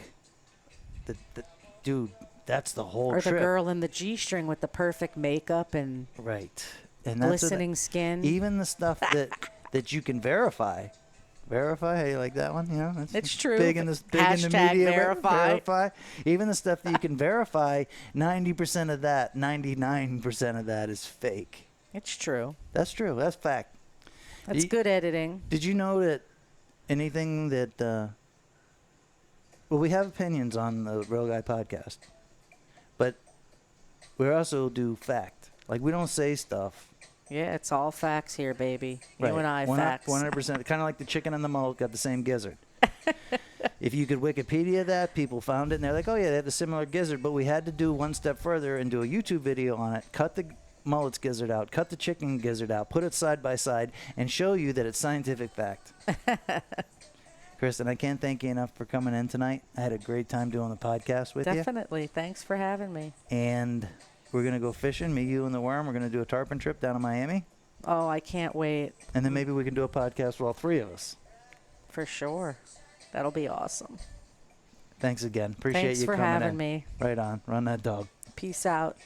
dude, that's the whole trip. Or the girl in the G-string with the perfect makeup and right. And that's glistening skin. Even the stuff that you can verify. Verify? How you like that one? It's true. Big in the media. Verify. Even the stuff that you can verify, 90% of that, 99% of that is fake. It's true. That's true. That's fact. That's good editing. Did you know that anything that... well, we have opinions on the Real Guy podcast, but we also do fact. We don't say stuff. Yeah, it's all facts here, baby. You Right. and I, 100%. facts. 100%. Kind of like the chicken and the mullet got the same gizzard. If you could Wikipedia that, people found it, and they're like, oh, yeah, they have a similar gizzard, but we had to do one step further and do a YouTube video on it, cut the mullet's gizzard out, cut the chicken gizzard out, put it side by side, and show you that it's scientific fact. Kristen, I can't thank you enough for coming in tonight. I had a great time doing the podcast with you. Definitely. Thanks for having me. And we're going to go fishing, me, you, and the worm. We're going to do a tarpon trip down to Miami. Oh, I can't wait. And then maybe we can do a podcast with all three of us. For sure. That'll be awesome. Thanks again. Appreciate Thanks you for coming having in. me. Right on. Run that dog. Peace out.